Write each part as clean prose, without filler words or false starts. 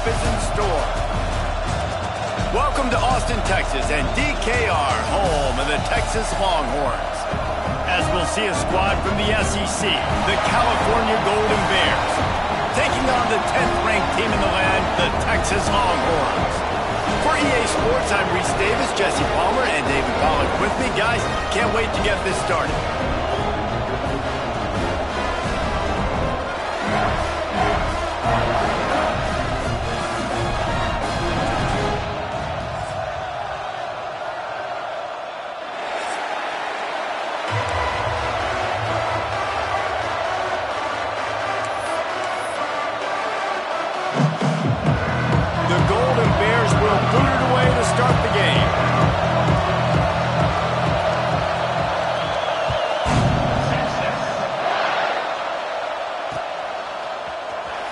matchup is in store. Welcome to Austin, Texas, and DKR, home of the Texas Longhorns. As we'll see a squad from the SEC, the California Golden Bears, taking on the 10th-ranked team in the land, the Texas Longhorns. For EA Sports, I'm Reese Davis, Jesse Palmer, and David Pollack with me. Guys, can't wait to get this started.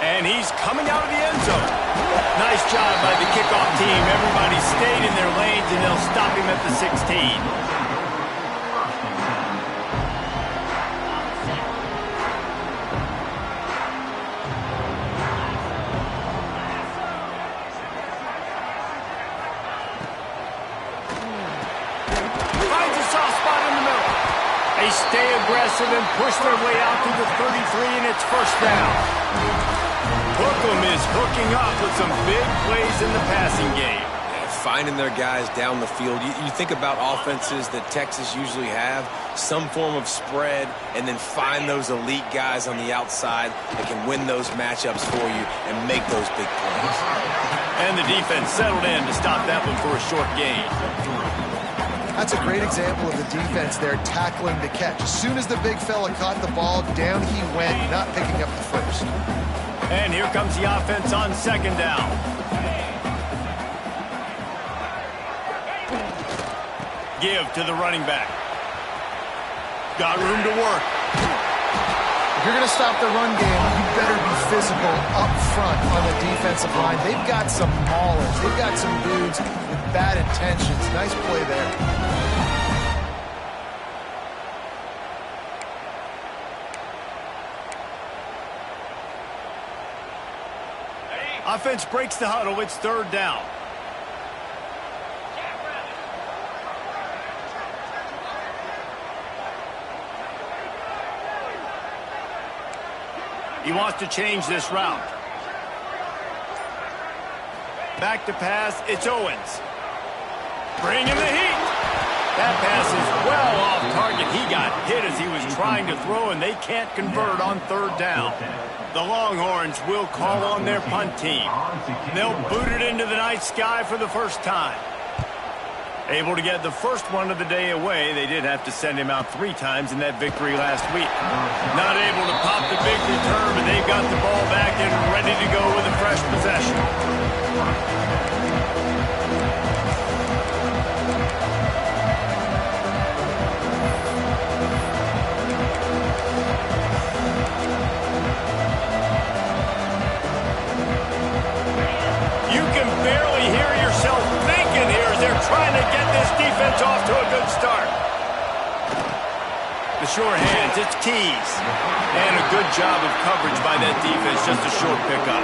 And he's coming out of the end zone. Nice job by the kickoff team. Everybody stayed in their lanes, and they'll stop him at the 16. Finds a soft spot in the middle. They stay aggressive and push their way out to the 33, and it's first down. Hookem is hooking up with some big plays in the passing game. Finding their guys down the field. You think about offenses that Texas usually have, some form of spread, and then find those elite guys on the outside that can win those matchups for you and make those big plays. And the defense settled in to stop that one for a short gain. That's a great example of the defense there tackling the catch. As soon as the big fella caught the ball, down he went, not picking up the first. And here comes the offense on second down. Give to the running back. Got room to work. If you're going to stop the run game, you better be physical up front on the defensive line. They've got some maulers. They've got some dudes with bad intentions. Nice play there. Offense breaks the huddle. It's third down. He wants to change this route. Back to pass. It's Owens. Bring him the heat. That pass is well off target. He got hit as he was trying to throw, and they can't convert on third down. The Longhorns will call on their punt team. They'll boot it into the night sky for the first time. Able to get the first one of the day away. They did have to send him out 3 times in that victory last week. Not able to pop the big return, but they've got the ball back and ready to go with a fresh possession. Trying to get this defense off to a good start. The short hands, it's Keys. And a good job of coverage by that defense, just a short pickup.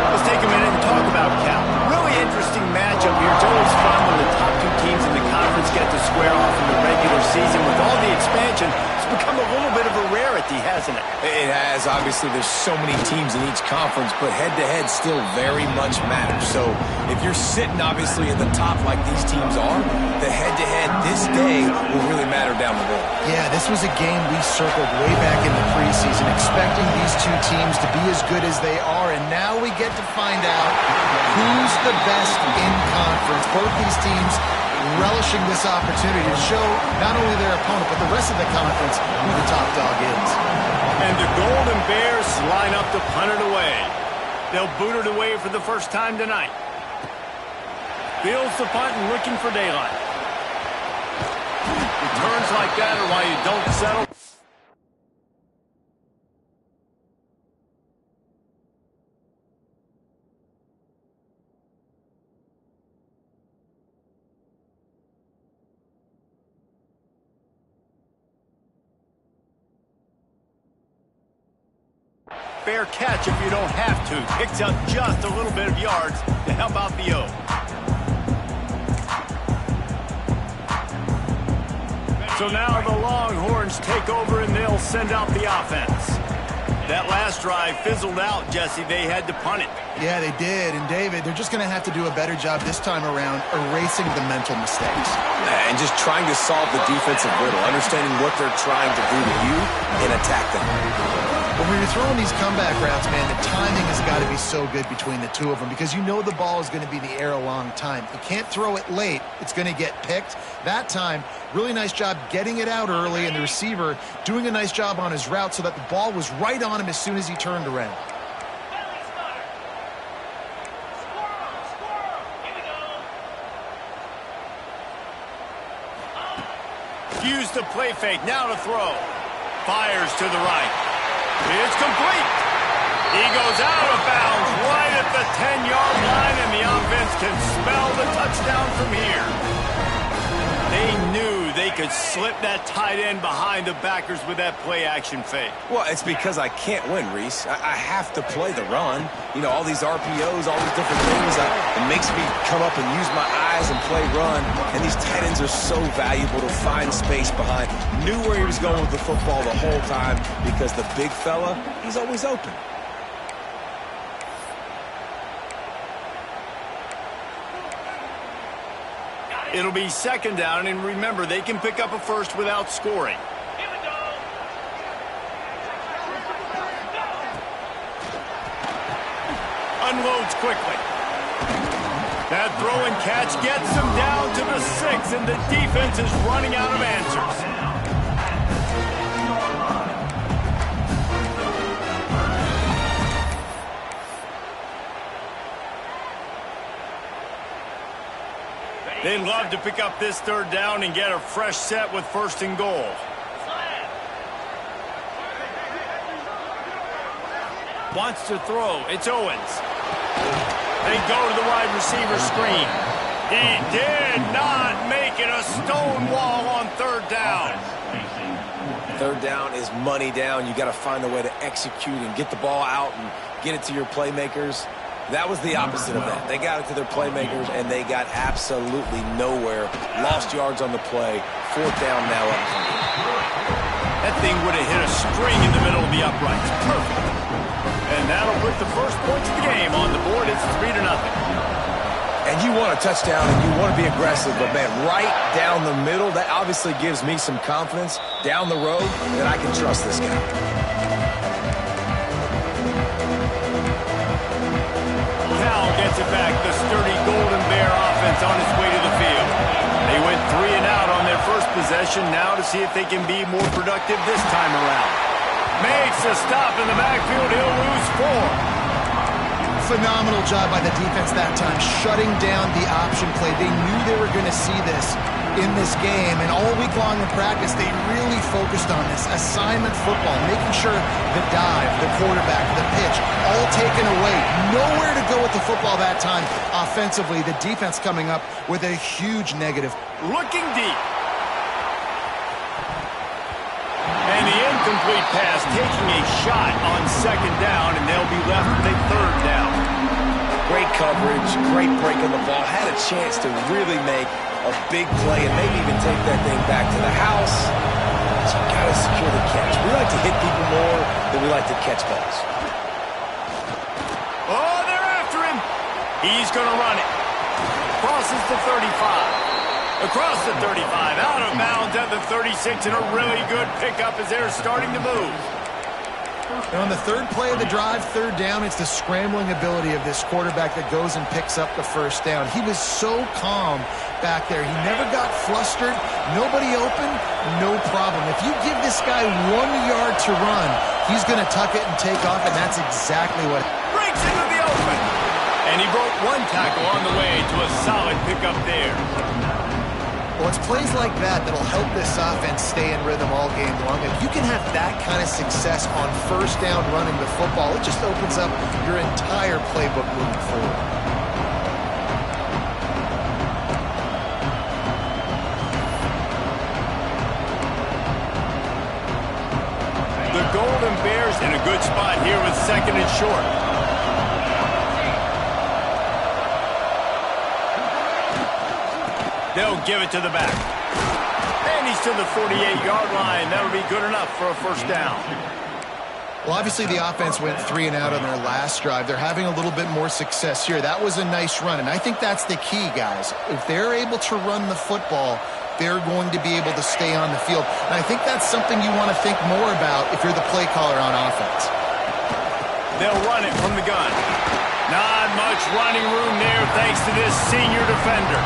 Let's take a minute and talk about Cal. Really interesting matchup here. It's always fun when the top 2 teams in the conference get to square off in the regular season. With all the expansion, it's become a little bit of a rarity, hasn't it? It has. Obviously, there's so many teams in each conference, but head-to-head still very much matters. So if you're sitting, obviously, at the top like these teams are, the head-to-head this day will really matter down the road. Yeah, this was a game we circled way back in the preseason, expecting these 2 teams to be as good as they are, and now we get to find out who's the best in conference. Both these teams relishing this opportunity to show not only their opponent, but the rest of the conference who the top dog is. And the Golden Bears line up to punt it away. They'll boot it away for the first time tonight. Fields the punt and looking for daylight. Returns like that are why you don't settle. fair catch if you don't have to. Picks up just a little bit of yards to help out the O. So now the Longhorns take over and they'll send out the offense. That last drive fizzled out, Jesse. They had to punt it. Yeah, they did. And, David, they're just going to have to do a better job this time around erasing the mental mistakes. And just trying to solve the defensive riddle, understanding what they're trying to do to you and attack them. When you're throwing these comeback routes, man, the timing has got to be so good between the two of them because you know the ball is going to be in the air a long time. You can't throw it late. It's going to get picked. That time, really nice job getting it out early, and the receiver doing a nice job on his route so that the ball was right on him as soon as he turned around. Use the play fake, now to throw. Fires to the right. It's complete. He goes out of bounds right at the 10-yard line, and the offense can smell the touchdown from here. They knew they could slip that tight end behind the backers with that play-action fake. Well, it's because I can't win, Reese. I have to play the run. You know, all these RPOs, all these different things. It makes me come up and use my eyes and play run. And these tight ends are so valuable to find space behind. Knew where he was going with the football the whole time because the big fella, he's always open. It'll be second down, and remember, they can pick up a first without scoring. Unloads quickly. That throw and catch gets them down to the 6, and the defense is running out of answers. They'd love to pick up this third down and get a fresh set with first and goal. Wants to throw. It's Owens. They go to the wide receiver screen. He did not make it a stone wall on third down. Third down is money down. You got to find a way to execute and get the ball out and get it to your playmakers. That was the opposite of that. They got it to their playmakers, and they got absolutely nowhere. Lost yards on the play. Fourth down now up. That thing would have hit a string in the middle of the uprights. Perfect. And that'll put the first points of the game on the board. It's 3-0. And you want a touchdown, and you want to be aggressive, but, man, right down the middle, that obviously gives me some confidence down the road that I can trust this guy. Gets it back. The sturdy Golden Bear offense on its way to the field. They went 3 and out on their first possession. Now to see if they can be more productive this time around. Makes a stop in the backfield. He'll lose 4. Phenomenal job by the defense that time, shutting down the option play. They knew they were going to see this in this game, and all week long in practice, they really focused on this assignment football, making sure the dive, the quarterback, the pitch, all taken away. Nowhere to go with the football that time offensively. The defense coming up with a huge negative. Looking deep. And the incomplete pass taking a shot on second down, and they'll be left with a third down. Great coverage, great break on the ball. Had a chance to really make a big play and maybe even take that thing back to the house. So you got to secure the catch. We like to hit people more than we like to catch balls. Oh, they're after him. He's going to run it. Crosses the 35. Across the 35. Out of bounds at the 36, and a really good pickup as they're starting to move. And on the third play of the drive, third down, it's the scrambling ability of this quarterback that goes and picks up the first down. He was so calm back there. He never got flustered. Nobody open, no problem. If you give this guy 1 yard to run, he's going to tuck it and take off, and that's exactly what. Breaks into the open. And he broke one tackle on the way to a solid pickup there. Well, it's plays like that that'll help this offense stay in rhythm all game long. If you can have that kind of success on first down running the football, it just opens up your entire playbook moving forward. The Golden Bears In a good spot here with second and short. They'll give it to the back. And he's to the 48-yard line. That'll be good enough for a first down. Well, obviously the offense went 3 and out on their last drive. They're having a little bit more success here. That was a nice run, and I think that's the key, guys. If they're able to run the football, they're going to be able to stay on the field. And I think that's something you want to think more about if you're the play caller on offense. They'll run it from the gun. Not much running room there thanks to this senior defender.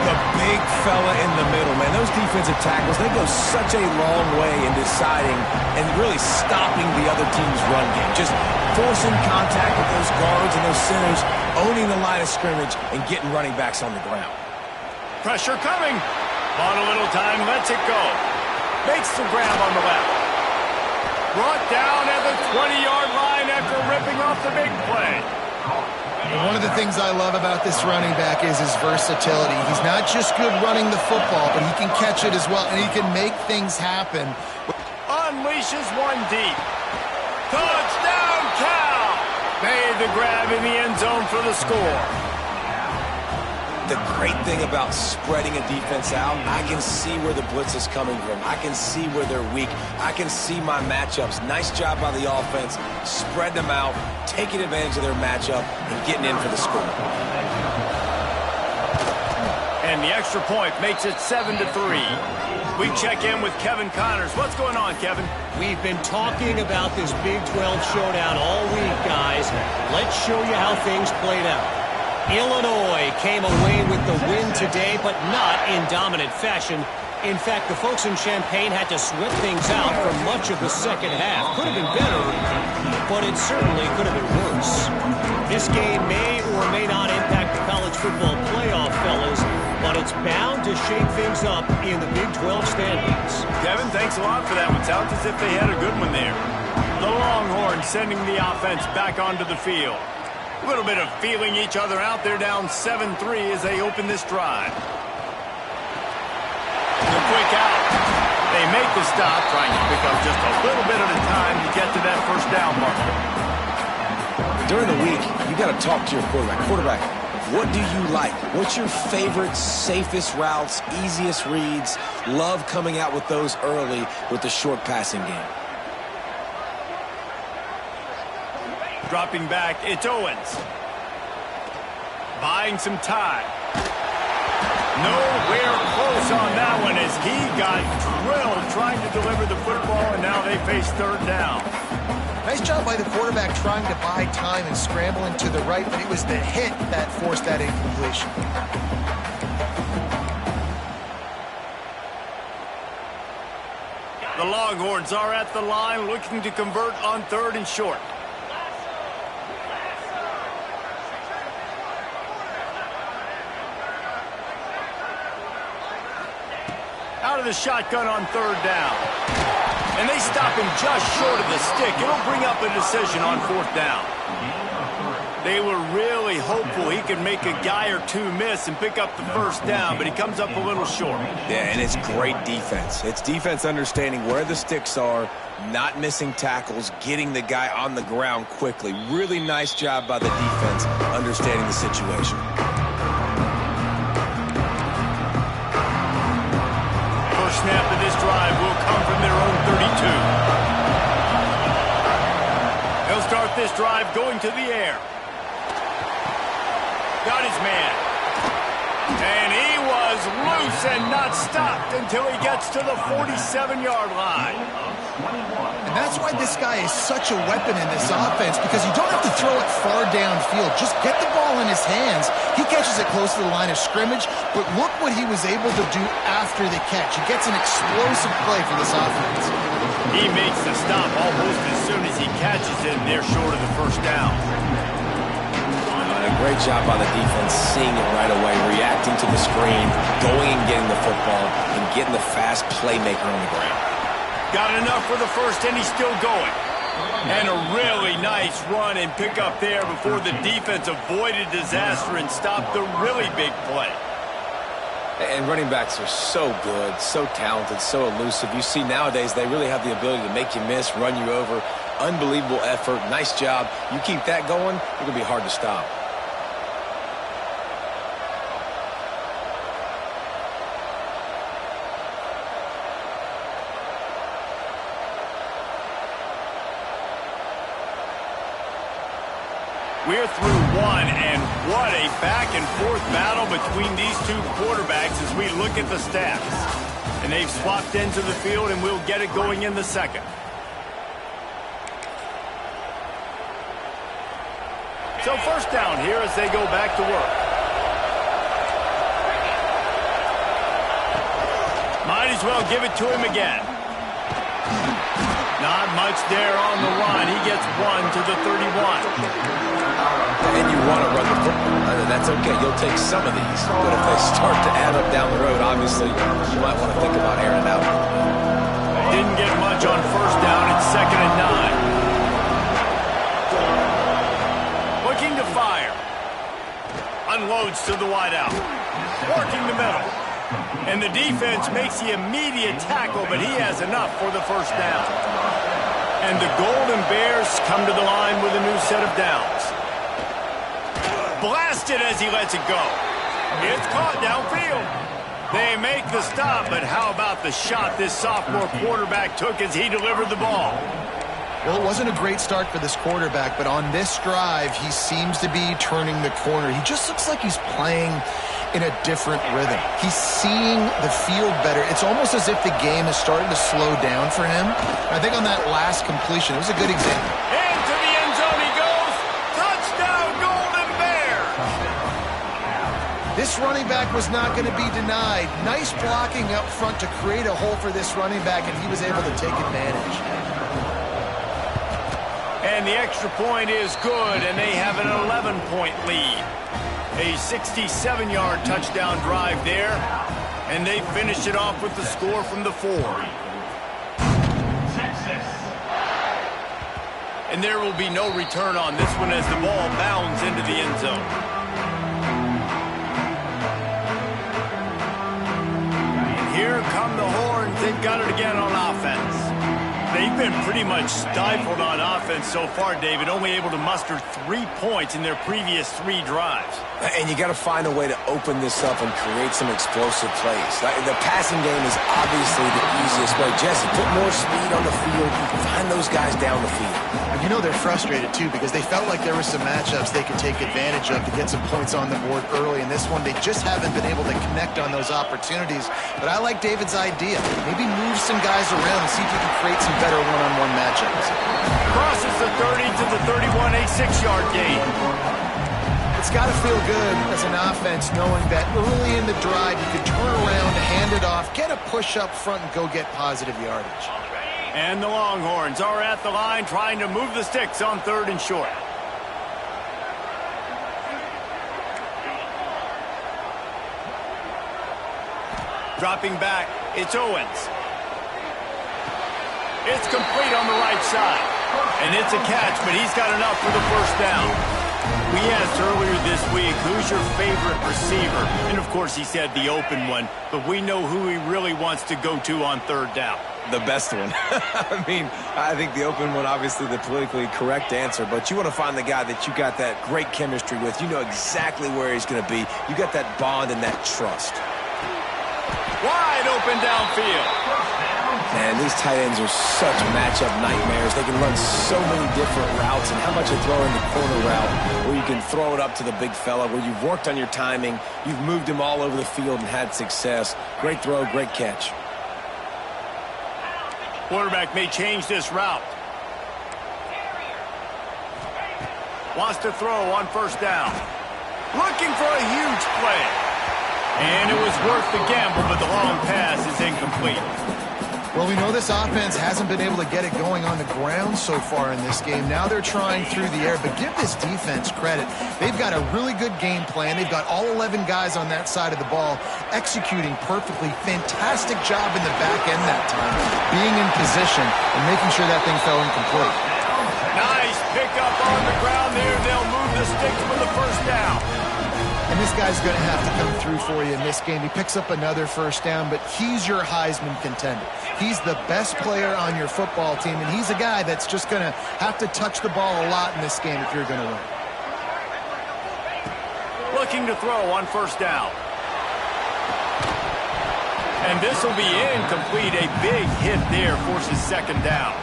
The big fella in the middle, man. Those defensive tackles, they go such a long way in deciding and really stopping the other team's run game. Just forcing contact with those guards and those centers, owning the line of scrimmage, and getting running backs on the ground. Pressure coming. On a little time, lets it go. Makes the grab on the left. Brought down at the 20-yard line after ripping off the big play. And one of the things I love about this running back is his versatility. He's not just good running the football, but he can catch it as well, and he can make things happen. Unleashes one deep. Touchdown, Cal! Made the grab in the end zone for the score. The great thing about spreading a defense out, I can see where the blitz is coming from. I can see where they're weak. I can see my matchups. Nice job by the offense. Spread them out, taking advantage of their matchup, and getting in for the score. And the extra point makes it 7-3. We check in with Kevin Connors. What's going on, Kevin? We've been talking about this Big 12 showdown all week, guys. Let's show you how things played out. Illinois came away with the win today, but not in dominant fashion. In fact, the folks in Champaign had to sweat things out for much of the second half. Could have been better, but it certainly could have been worse. This game may or may not impact the college football playoff, fellas, but it's bound to shake things up in the Big 12 standings. Kevin, thanks a lot for that one. Sounds as if they had a good one there. The Longhorns sending the offense back onto the field. A little bit of feeling each other out. They're down 7-3 as they open this drive. The quick out. They make the stop, trying to pick up just a little bit at a time to get to that first down marker. During the week, you got to talk to your quarterback. Quarterback, what do you like? What's your favorite, safest routes, easiest reads? Love coming out with those early with the short passing game. Dropping back, it's Owens. Buying some time. Nowhere close on that one as he got drilled trying to deliver the football, and now they face third down. Nice job by the quarterback trying to buy time and scrambling to the right, but it was the hit that forced that incompletion. The Longhorns are at the line looking to convert on third and short. Out of the shotgun on third down. And they stop him just short of the stick. It'll bring up a decision on fourth down. They were really hopeful he could make a guy or two miss and pick up the first down, but he comes up a little short. Yeah, and it's great defense. It's defense understanding where the sticks are, not missing tackles, getting the guy on the ground quickly. Really nice job by the defense understanding the situation. Snap of this drive will come from their own 32. They'll start this drive going to the air. Got his man. And he was loose and not stopped until he gets to the 47-yard line. And that's why this guy is such a weapon in this offense, because you don't have to throw it far downfield. Just get the ball in his hands. He catches it close to the line of scrimmage, but look what he was able to do after the catch. He gets an explosive play for this offense. He makes the stop almost as soon as he catches it, and they're short of the first down. A great job by the defense, seeing it right away, reacting to the screen, going and getting the football, and getting the fast playmaker on the ground. Got enough for the first, and he's still going. And a really nice run and pick up there before the defense avoided disaster and stopped the really big play. And running backs are so good, so talented, so elusive. You see nowadays they really have the ability to make you miss, run you over. Unbelievable effort. Nice job. You keep that going, it's going to be hard to stop. We're through one, and what a back-and-forth battle between these two quarterbacks as we look at the stats. And they've swapped into the field, and we'll get it going in the second. So first down here as they go back to work. Might as well give it to him again. Not much there on the run. He gets one to the 31. And you want to run the football. That's okay. You'll take some of these. But if they start to add up down the road, obviously, you might want to think about airing it out. Didn't get much on first down. It's 2nd and 9. Looking to fire. Unloads to the wideout. Working the middle. And the defense makes the immediate tackle, but he has enough for the first down. And the Golden Bears come to the line with a new set of downs. Blasted as he lets it go. It's caught downfield. They make the stop, but how about the shot this sophomore quarterback took as he delivered the ball? Well, it wasn't a great start for this quarterback, but on this drive, he seems to be turning the corner. He just looks like he's playing in a different rhythm. He's seeing the field better. It's almost as if the game is starting to slow down for him. I think on that last completion, it was a good example. Into the end zone he goes. Touchdown, Golden Bears! This running back was not going to be denied. Nice blocking up front to create a hole for this running back, and he was able to take advantage. And the extra point is good, and they have an 11-point lead. A 67-yard touchdown drive there, and they finish it off with the score from the 4. And there will be no return on this one as the ball bounds into the end zone. And here come the Horns. They've got it again on offense. They've been pretty much stifled on offense so far, David, only able to muster 3 points in their previous 3 drives. And you got to find a way to open this up and create some explosive plays. The passing game is obviously the easiest way. Jesse, put more speed on the field. Find those guys down the field. You know they're frustrated, too, because they felt like there were some matchups they could take advantage of to get some points on the board early. In this one, they just haven't been able to connect on those opportunities. But I like David's idea. Maybe move some guys around and see if you can create some better one-on-one matchups. Crosses the 30 to the 31, a 6-yard gain. It's got to feel good as an offense knowing that early in the drive you could turn around, hand it off, get a push up front, and go get positive yardage. And the Longhorns are at the line trying to move the sticks on 3rd and short. Dropping back, it's Owens. It's complete on the right side. And it's a catch, but he's got enough for the first down. We asked earlier this week, who's your favorite receiver? And, of course, he said the open one. But we know who he really wants to go to on 3rd down. The best one. I mean, I think the open one, obviously the politically correct answer, but you want to find the guy that you got that great chemistry with. You know exactly where he's going to be. You got that bond and that trust. Wide open downfield. Man, these tight ends are such matchup nightmares. They can run so many different routes, and how about you throw in the corner route where you can throw it up to the big fella, where you've worked on your timing, you've moved him all over the field and had success. Great throw, great catch. Quarterback may change this route. Wants to throw on 1st down. Looking for a huge play. And it was worth the gamble, but the long pass is incomplete. Well, we know this offense hasn't been able to get it going on the ground so far in this game. Now they're trying through the air, but give this defense credit. They've got a really good game plan. They've got all 11 guys on that side of the ball executing perfectly. Fantastic job in the back end that time, being in position and making sure that thing fell incomplete. Nice pickup on the ground there. They'll move the sticks for the first down. And this guy's going to have to come through for you in this game. He picks up another first down, but he's your Heisman contender. He's the best player on your football team, and he's a guy that's just going to have to touch the ball a lot in this game if you're going to win. Looking to throw on first down. And this will be incomplete. A big hit there forces second down.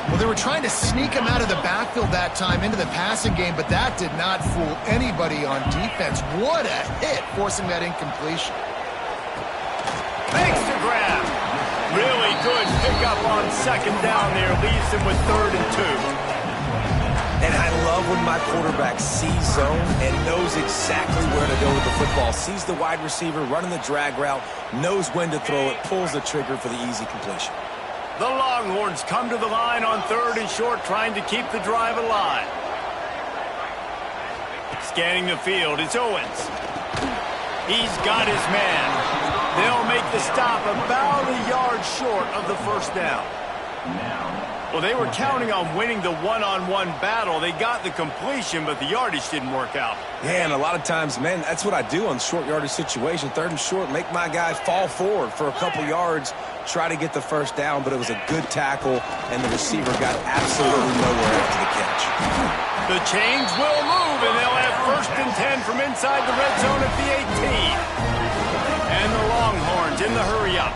Well, they were trying to sneak him out of the backfield that time into the passing game, but that did not fool anybody on defense. What a hit, forcing that incompletion. Makes the grab. Really good pickup on second down there. Leaves him with 3rd and 2. And I love when my quarterback sees zone and knows exactly where to go with the football. Sees the wide receiver running the drag route, knows when to throw it, pulls the trigger for the easy completion. The Longhorns come to the line on 3rd and short, trying to keep the drive alive. Scanning the field, it's Owens. He's got his man. They'll make the stop about a yard short of the first down. Well, they were counting on winning the one-on-one battle. They got the completion, but the yardage didn't work out. Yeah, and a lot of times, man, that's what I do on short yardage situation. 3rd and short, make my guy fall forward for a couple yards, try to get the first down, but it was a good tackle, and the receiver got absolutely nowhere after the catch. The chains will move, and they'll have 1st and 10 from inside the red zone at the 18. And the Longhorns in the hurry-up.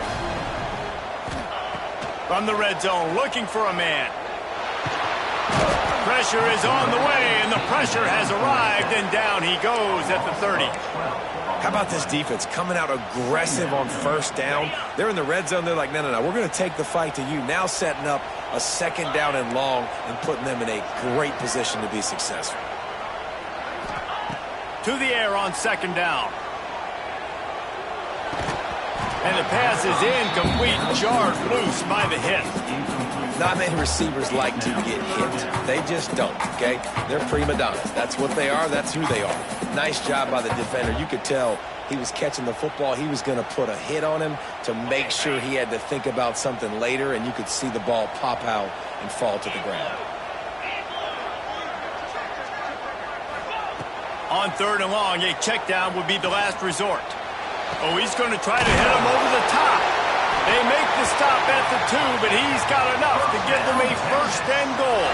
From the red zone, looking for a man. Pressure is on the way, and the pressure has arrived, and down he goes at the 30. How about this defense coming out aggressive on first down? They're in the red zone. They're like, no, we're going to take the fight to you. Now setting up a 2nd down and long and putting them in a great position to be successful. To the air on 2nd down. And the pass is incomplete, jarred loose by the hit. Not many receivers like to get hit. They just don't, okay? They're prima donnas. That's what they are. That's who they are. Nice job by the defender. You could tell he was catching the football. He was going to put a hit on him to make sure he had to think about something later, and you could see the ball pop out and fall to the ground. On 3rd and long, a check down would be the last resort. Oh, he's going to try to hit him over the top. They make the stop at the 2, but he's got enough to give them a 1st and goal.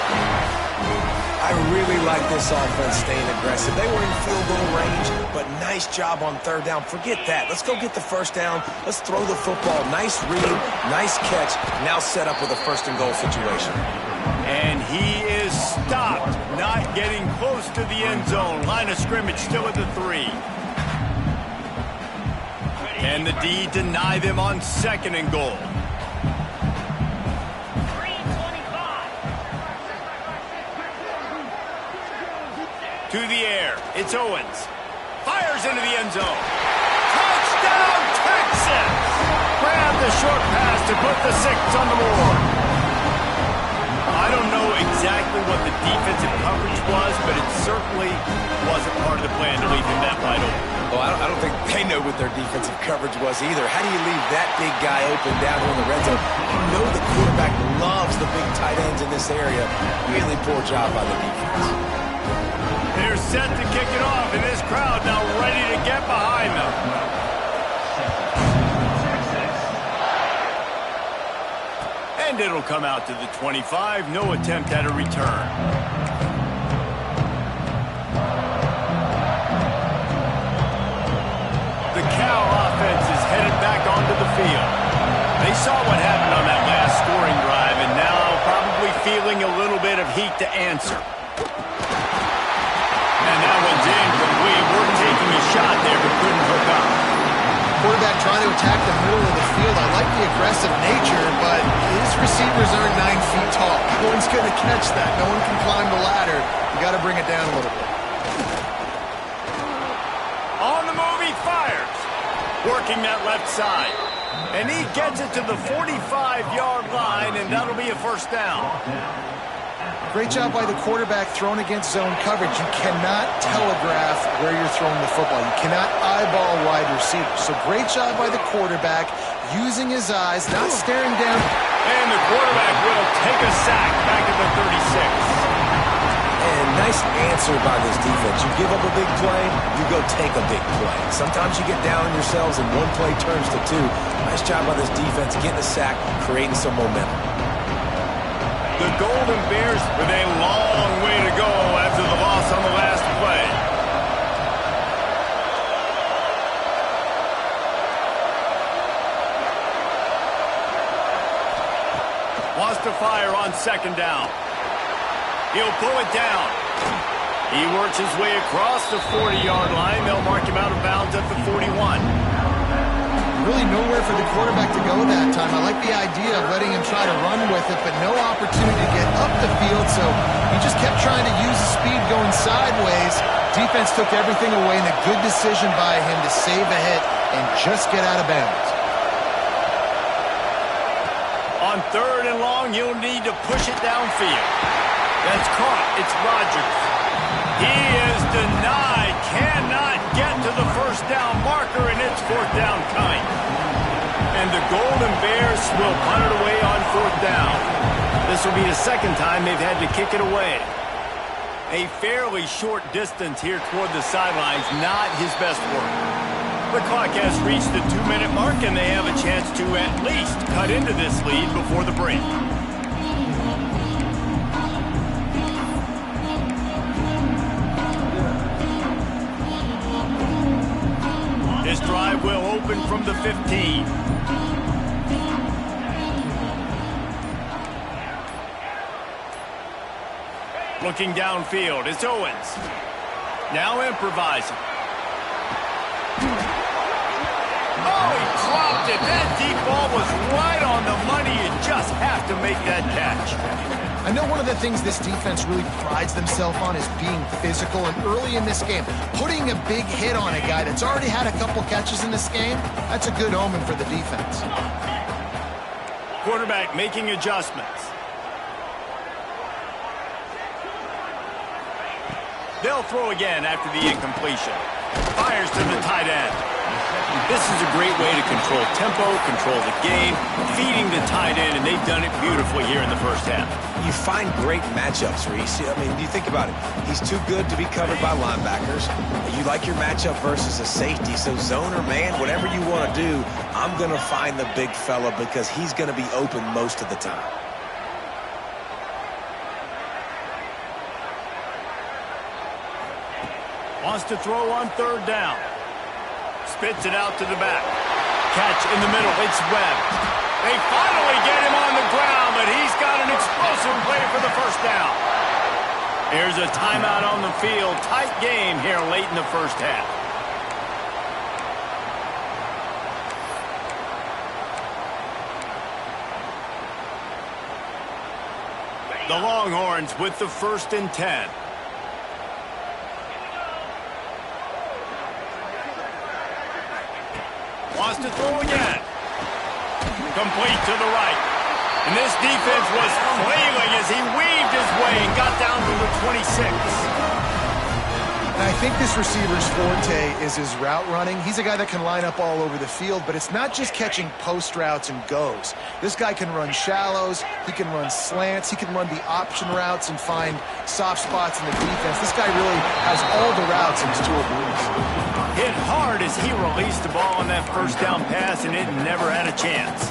I really like this offense staying aggressive. They were in field goal range, but nice job on 3rd down. Forget that. Let's go get the 1st down. Let's throw the football. Nice read, nice catch. Now set up with a 1st and goal situation. And he is stopped, not getting close to the end zone. Line of scrimmage still at the 3. And the D deny them on 2nd and goal. To the air, it's Owens. Fires into the end zone. Touchdown, Texas! Grab the short pass to put the 6 on the board. I don't know exactly what the defensive coverage was, but it certainly wasn't part of the plan to leave him that wide open. Well, I don't think they know what their defensive coverage was either. How do you leave that big guy open down here in the red zone? You know the quarterback loves the big tight ends in this area. Really poor job by the defense. They're set to kick it off, and this crowd now ready to get behind them. And it'll come out to the 25. No attempt at a return. Offense is headed back onto the field. They saw what happened on that last scoring drive, and now probably feeling a little bit of heat to answer. And that one's incomplete. We're taking a shot there, but couldn't hook up. Quarterback trying to attack the middle of the field. I like the aggressive nature, but his receivers aren't 9 feet tall. No one's going to catch that. No one can climb the ladder. You got to bring it down a little bit. On the move, he fires. Working that left side. And he gets it to the 45-yard line, and that'll be a 1st down. Great job by the quarterback thrown against zone coverage. You cannot telegraph where you're throwing the football. You cannot eyeball wide receivers. So great job by the quarterback using his eyes, not staring down. And the quarterback will take a sack back at the 36. And Nice answer by this defense. You give up a big play, you go take a big play. Sometimes you get down on yourselves and one play turns to two. Nice job by this defense getting a sack, creating some momentum. The Golden Bears with a long way to go after the loss on the last play. Wants to fire on second down. He'll pull it down. He works his way across the 40-yard line. They'll mark him out of bounds at the 41. Really nowhere for the quarterback to go that time. I like the idea of letting him try to run with it, but no opportunity to get up the field, so he just kept trying to use the speed going sideways. Defense took everything away, and a good decision by him to save a hit and just get out of bounds. On third and long, you'll need to push it downfield. That's caught. It's Rodgers. He is denied. Cannot get to the first down marker, and it's fourth down kind. And the Golden Bears will punt it away on fourth down. This will be the second time they've had to kick it away. A fairly short distance here toward the sidelines. Not his best work. The clock has reached the 2-minute mark, and they have a chance to at least cut into this lead before the break. This drive will open from the 15. Looking downfield, it's Owens. Now improvising. Oh, he dropped it. That deep ball was right on the money. You just have to make that catch. I know one of the things this defense really prides themselves on is being physical, and early in this game, putting a big hit on a guy that's already had a couple catches in this game, that's a good omen for the defense. Quarterback making adjustments. They'll throw again after the incompletion. Fires to the tight end. This is a great way to control tempo, control the game, feeding the tight end, and they've done it beautifully here in the first half. You find great matchups, Reese. I mean, you think about it. He's too good to be covered by linebackers. You like your matchup versus a safety, so zone or man, whatever you want to do, I'm going to find the big fella because he's going to be open most of the time. Wants to throw on third down. Spits it out to the back. Catch in the middle. It's Webb. They finally get him on the ground, but he's got an explosive play for the first down. Here's a timeout on the field. Tight game here late in the first half. The Longhorns with the 1st and 10. Wants to throw again. Complete to the right. And this defense was flailing as he weaved his way and got down to the 26. And I think this receiver's forte is his route running. He's a guy that can line up all over the field, but it's not just catching post routes and goes. This guy can run shallows, he can run slants, he can run the option routes and find soft spots in the defense. This guy really has all the routes in his toolbox. Hit hard as he released the ball on that first down pass, and it never had a chance.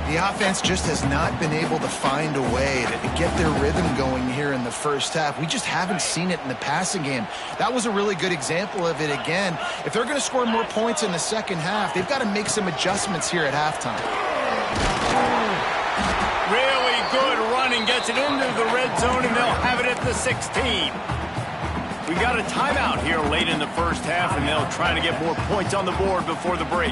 The offense just has not been able to find a way to get their rhythm going here in the first half. We just haven't seen it in the passing game. That was a really good example of it again. If they're going to score more points in the second half, they've got to make some adjustments here at halftime. Really good running, gets it into the red zone, and they'll have it at the 16. We got a timeout here late in the first half, and they'll try to get more points on the board before the break.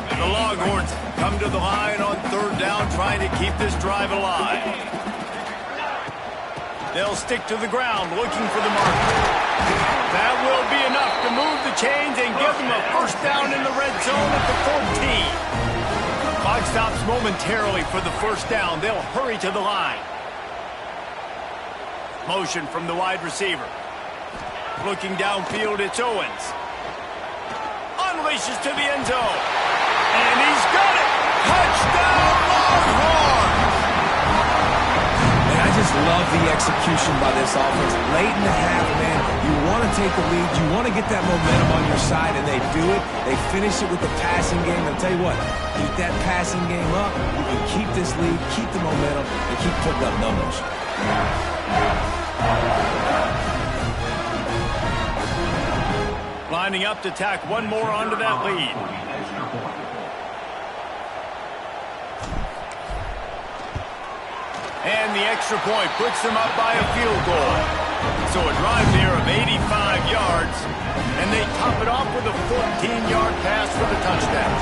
The Longhorns come to the line on third down, trying to keep this drive alive. They'll stick to the ground, looking for the marker. That will be enough to move the chains and give them a first down in the red zone at the 14. Clock stops momentarily for the first down. They'll hurry to the line. Motion from the wide receiver. Looking downfield, it's Owens. Unleashes to the end zone. And he's got it! Touchdown, Longhorns! love the execution by this offense. Late in the half, man, you want to take the lead. You want to get that momentum on your side, and they do it. They finish it with the passing game. I'll tell you what, keep that passing game up. You can keep this lead, keep the momentum, and keep putting up numbers. Lining up to tack one more onto that lead. And the extra point puts them up by a field goal. So a drive there of 85 yards, and they top it off with a 14-yard pass for the touchdown.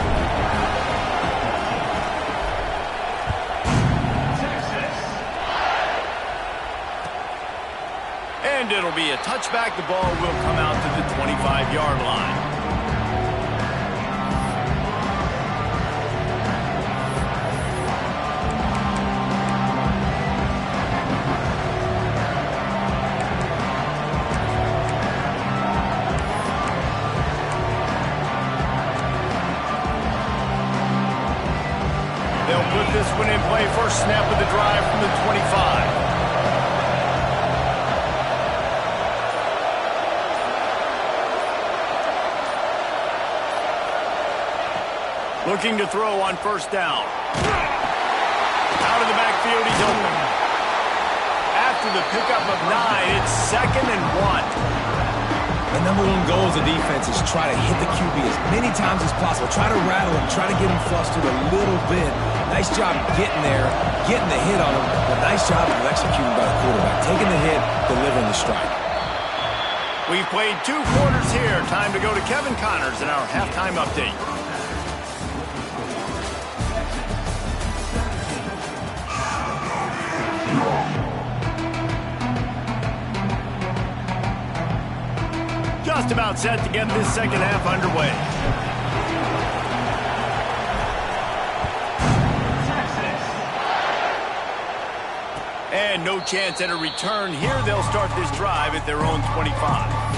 And it'll be a touchback. The ball will come out to the 25-yard line. They'll put this one in play. First snap of the drive from the 25. Looking to throw on first down. Out of the backfield, he's open. After the pickup of 9, it's 2nd and 1. The number one goal as a defense is try to hit the QB as many times as possible. Try to rattle him, try to get him flustered a little bit. Nice job getting there, getting the hit on him, but nice job of executing by the quarterback. Taking the hit, delivering the strike. We've played 2 quarters here. Time to go to Kevin Connors in our halftime update. Just about set to get this second half underway. And no chance at a return here. They'll start this drive at their own 25.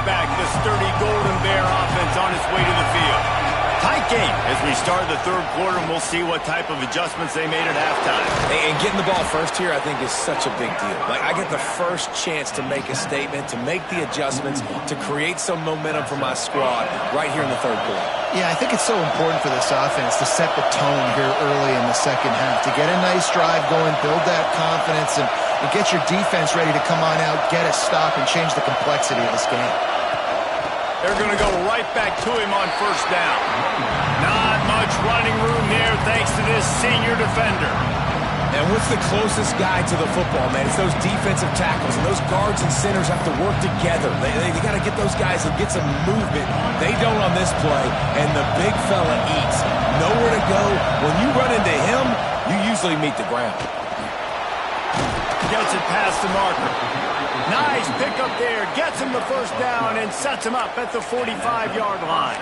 Back the sturdy Golden Bear offense on its way to the field. Tight game as we start the third quarter, and we'll see what type of adjustments they made at halftime. And getting the ball first here, I think, is such a big deal. Like, I get the first chance to make a statement, to make the adjustments, to create some momentum for my squad right here in the third quarter. Yeah, I think it's so important for this offense to set the tone here early in the second half, to get a nice drive going, build that confidence, and get your defense ready to come on out, get a stop, and change the complexity of this game. They're going to go right back to him on first down. Not much running room there thanks to this senior defender. And what's the closest guy to the football, man? It's those defensive tackles, and those guards and centers have to work together. They got to get those guys and get some movement. They don't on this play, and the big fella eats. Nowhere to go. When you run into him, you usually meet the ground. Gets it past the marker. Nice pickup there. Gets him the first down and sets him up at the 45-yard line.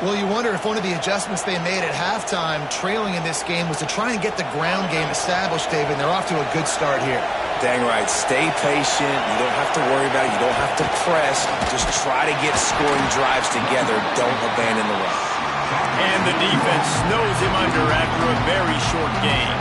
Well, you wonder if one of the adjustments they made at halftime, trailing in this game, was to try and get the ground game established, David, and they're off to a good start here. Dang right. Stay patient. You don't have to worry about it. You don't have to press. Just try to get scoring drives together. Don't abandon the run. And the defense snows him under after a very short game.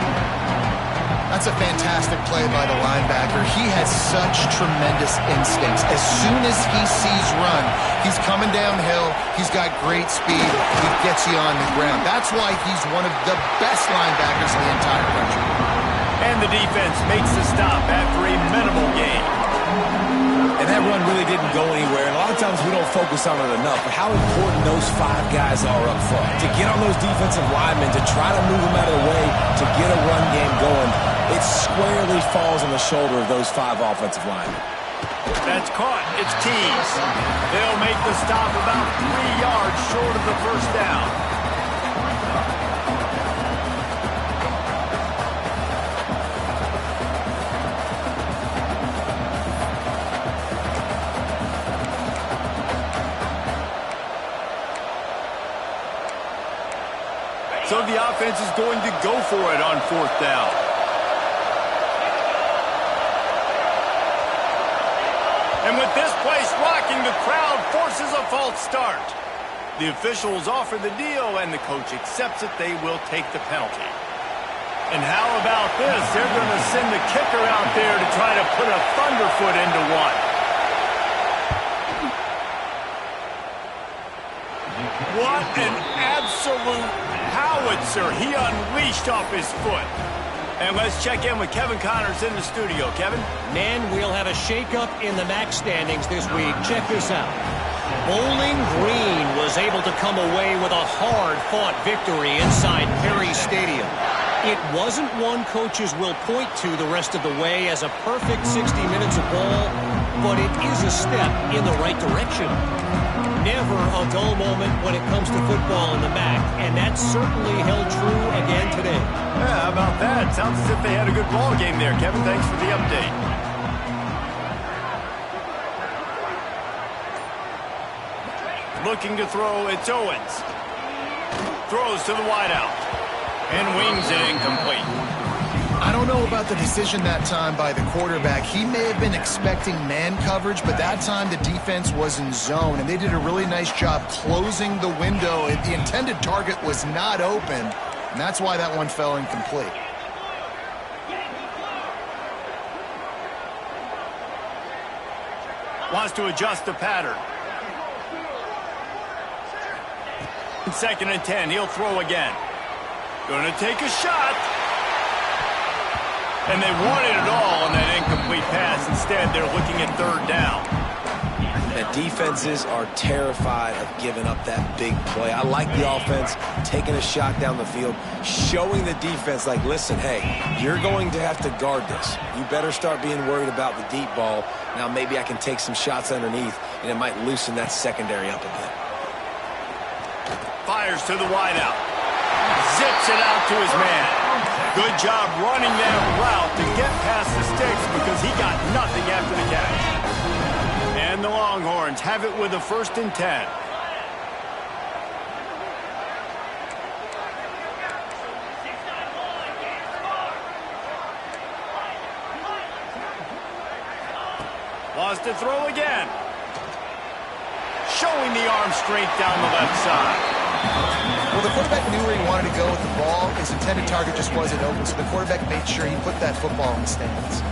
That's a fantastic play by the linebacker. He has such tremendous instincts. As soon as he sees run, he's coming downhill. He's got great speed. He gets you on the ground. That's why he's one of the best linebackers in the entire country. And the defense makes the stop after a minimal gain. And that run really didn't go anywhere. And a lot of times we don't focus on it enough, but how important those 5 guys are up front. To get on those defensive linemen, to try to move them out of the way, to get a run game going, it squarely falls on the shoulder of those 5 offensive linemen. That's caught. It's Tees. They'll make the stop about 3 yards short of the first down. So the offense is going to go for it on fourth down. And with this place rocking, the crowd forces a false start. The officials offer the deal, and the coach accepts it. They will take the penalty. And how about this? They're going to send the kicker out there to try to put a thunderfoot into one. What an absolute howitzer he unleashed off his foot. And let's check in with Kevin Connors in the studio. Kevin? Men, we'll have a shakeup in the MAC standings this week. Check this out. Bowling Green was able to come away with a hard-fought victory inside Perry Stadium. It wasn't one coaches will point to the rest of the way as a perfect 60 minutes of ball, but it is a step in the right direction. Never a dull moment when it comes to football in the MAC, and that certainly held true again today. Yeah, how about that? Sounds as if they had a good ball game there. Kevin, thanks for the update. Looking to throw, it's Owens. Throws to the wideout. And wings it incomplete. I don't know about the decision that time by the quarterback. He may have been expecting man coverage, but that time the defense was in zone, and they did a really nice job closing the window. The intended target was not open, and that's why that one fell incomplete. Wants to adjust the pattern. 2nd and 10, he'll throw again. Going to take a shot. And they wanted it all on that incomplete pass. Instead, they're looking at 3rd down. And defenses are terrified of giving up that big play. I like the offense taking a shot down the field, showing the defense, like, listen, hey, you're going to have to guard this. You better start being worried about the deep ball. Now maybe I can take some shots underneath, and it might loosen that secondary up a bit. Fires to the wideout. Zips it out to his man. Good job running that route to get past the sticks because he got nothing after the catch. And the Longhorns have it with a 1st and 10. Wants to throw again. Showing the arm strength down the left side. Well, the quarterback knew where he wanted to go with the ball. His intended target just wasn't open, so the quarterback made sure he put that football in the stands.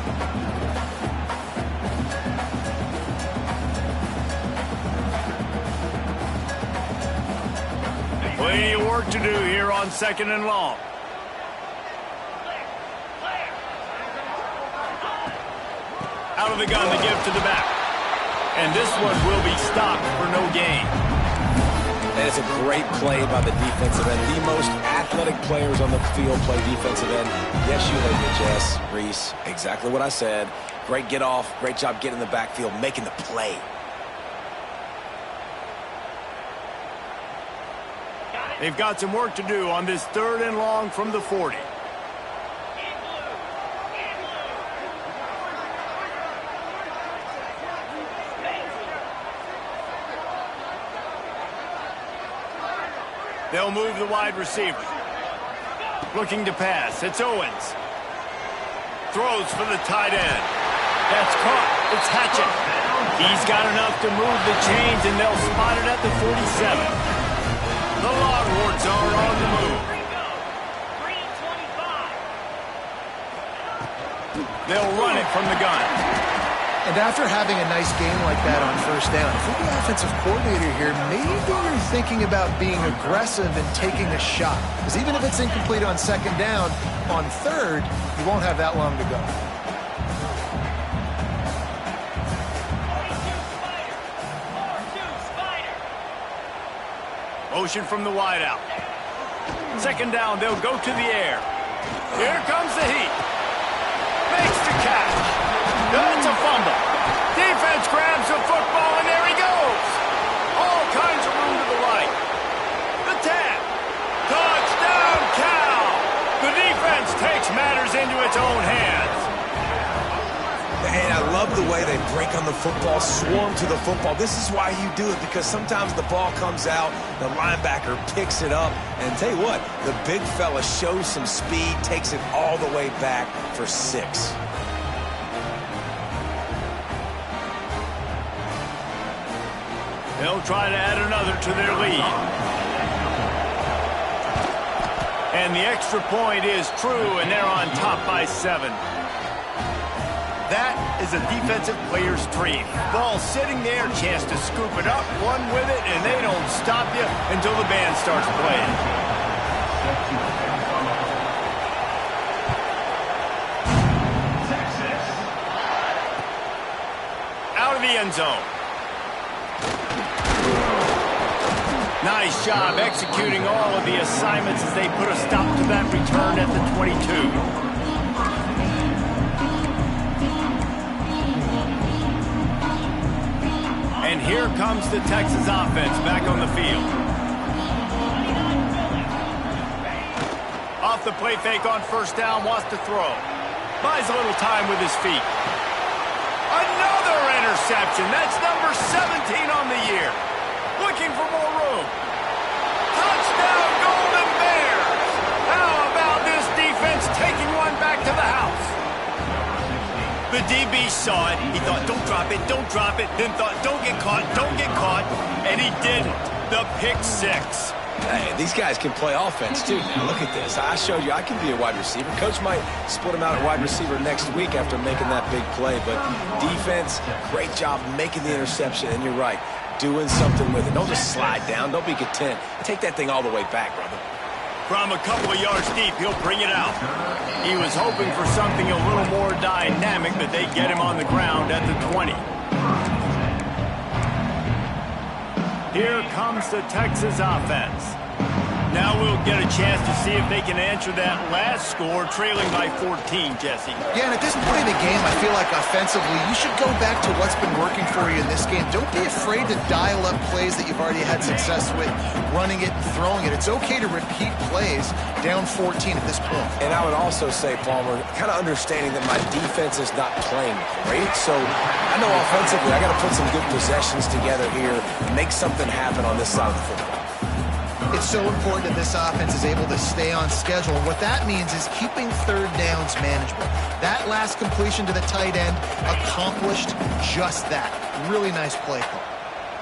Plenty of work to do here on 2nd and long. Out of the gun, the give to the back. And this one will be stopped for no gain. And it's a great play by the defensive end. The most athletic players on the field play defensive end. Yes, you heard me, Jess, Reese. Exactly what I said. Great get off. Great job getting in the backfield, making the play. They've got some work to do on this 3rd and long from the 40. They'll move the wide receiver. Looking to pass. It's Owens. Throws for the tight end. That's caught. It's Hatchett. He's got enough to move the chains, and they'll spot it at the 47. The Longhorns are on the move. They'll run it from the gun. And after having a nice game like that on 1st down, if you're the offensive coordinator here, maybe you're thinking about being aggressive and taking a shot. Because even if it's incomplete on 2nd down, on 3rd, you won't have that long to go. Motion from the wideout. 2nd down, they'll go to the air. Here comes the heat. Makes the catch. That's a fumble. Defense grabs the football, and there he goes. All kinds of room to the right. The tap. Touchdown, Cal. The defense takes matters into its own hands. And I love the way they break on the football, swarm to the football. This is why you do it, because sometimes the ball comes out, the linebacker picks it up, and tell you what, the big fella shows some speed, takes it all the way back for 6. They'll try to add another to their lead. And the extra point is true, and they're on top by 7. That is a defensive player's dream. Ball sitting there, chance to scoop it up, run with it, and they don't stop you until the band starts playing. Out of the end zone. Nice job executing all of the assignments as they put a stop to that return at the 22. And here comes the Texas offense back on the field. Off the play fake on first down, wants to throw. Buys a little time with his feet. Another interception. That's number 17 on the year. Looking for more room. Touchdown, Golden Bears! How about this defense taking one back to the house? The DB saw it. He thought, don't drop it, then thought, don't get caught, and he didn't. The pick 6. Hey, these guys can play offense, too. Now, look at this. I showed you I can be a wide receiver. Coach might split him out at wide receiver next week after making that big play. But defense, great job making the interception. And you're right, doing something with it. Don't just slide down. Don't be content. Take that thing all the way back, brother. From a couple of yards deep, he'll bring it out. He was hoping for something a little more dynamic, but they get him on the ground at the 20. Here comes the Texas offense. Now we'll get a chance to see if they can answer that last score, trailing by 14, Jesse. Yeah, and at this point in the game, I feel like offensively, you should go back to what's been working for you in this game. Don't be afraid to dial up plays that you've already had success with, running it and throwing it. It's okay to repeat plays down 14 at this point. And I would also say, Palmer, kind of understanding that my defense is not playing great, so I know offensively I got to put some good possessions together here and make something happen on this side of the football. It's so important that this offense is able to stay on schedule. And what that means is keeping third downs manageable. That last completion to the tight end accomplished just that. Really nice play call.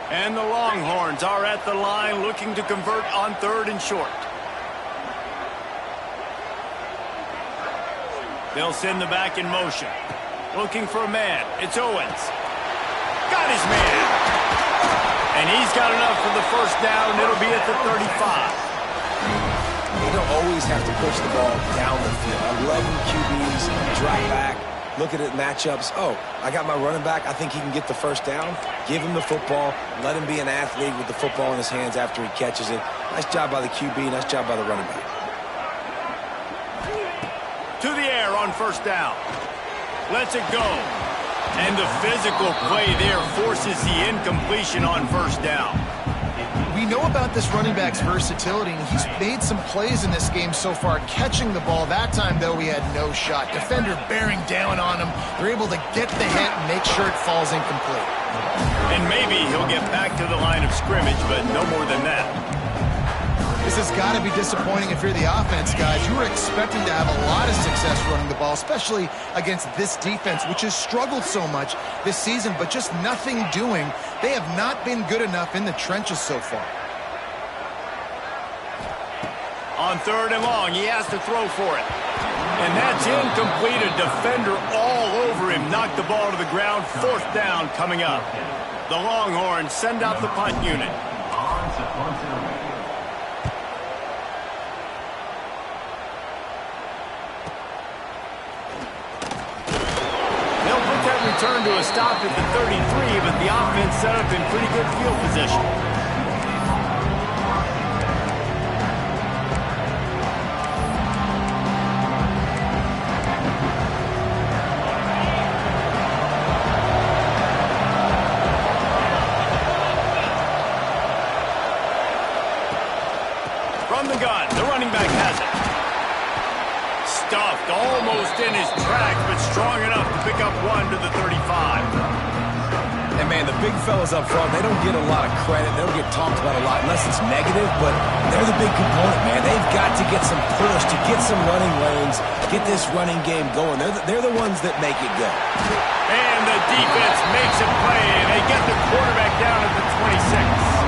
And the Longhorns are at the line looking to convert on 3rd and short. They'll send the back in motion. Looking for a man. It's Owens. Got his man. And he's got enough for the first down. It'll be at the 35. You don't always have to push the ball down the field. I love when QBs drop back, look at it matchups. Oh, I got my running back. I think he can get the first down. Give him the football. Let him be an athlete with the football in his hands after he catches it. Nice job by the QB. Nice job by the running back. To the air on first down. Lets it go. And the physical play there forces the incompletion on first down. We know about this running back's versatility, and he's made some plays in this game so far, catching the ball. That time, though, he had no shot. Defender bearing down on him. They're able to get the hit and make sure it falls incomplete. And maybe he'll get back to the line of scrimmage, but no more than that. This has got to be disappointing if you're the offense, guys. You were expecting to have a lot of success running the ball, especially against this defense, which has struggled so much this season, but just nothing doing. They have not been good enough in the trenches so far. On 3rd and long, he has to throw for it. And that's incomplete. A defender all over him. Knocked the ball to the ground. 4th down coming up. The Longhorns send out the punt unit. Return to a stop at the 33, but the offense set up in pretty good field position. From the gun, the running back has it. Stuffed almost in his tracks, but strong enough to pick up 1 to the 35. And, man, the big fellas up front, they don't get a lot of credit. They don't get talked about a lot unless it's negative, but they're the big component, man. They've got to get some push, to get some running lanes, get this running game going. They're the ones that make it go. And the defense makes a play, and they get the quarterback down at the 26.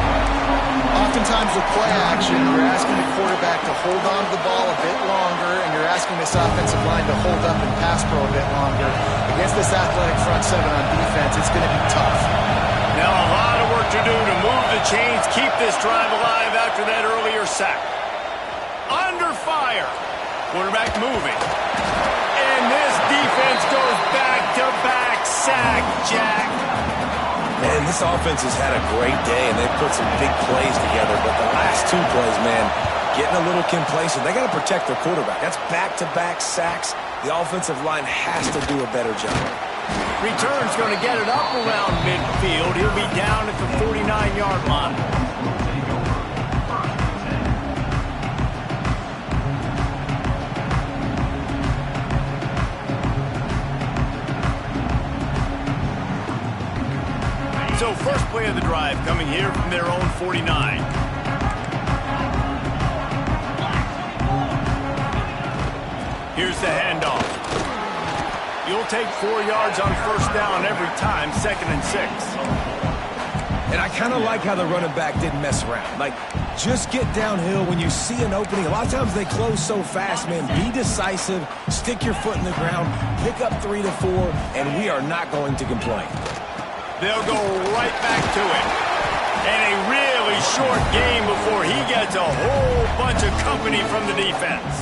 Oftentimes with play action, you're asking the quarterback to hold on to the ball a bit longer, and you're asking this offensive line to hold up and pass pro a bit longer. Against this athletic front seven on defense, it's going to be tough. Now a lot of work to do to move the chains, keep this drive alive after that earlier sack. Under fire. Quarterback moving. And this defense goes back-to-back sack, Jack. Man, this offense has had a great day, and they've put some big plays together. But the last two plays, man, getting a little complacent. They got to protect their quarterback. That's back-to-back sacks. The offensive line has to do a better job. Return's going to get it up around midfield. He'll be down at the 49-yard line. So first play of the drive coming here from their own 49. Here's the handoff. You'll take 4 yards on first down every time, 2nd and 6. And I kind of like how the running back didn't mess around. Like, just get downhill when you see an opening. A lot of times they close so fast, man. Be decisive, stick your foot in the ground, pick up 3 to 4, and we are not going to complain. They'll go right back to it. And a really short game before he gets a whole bunch of company from the defense.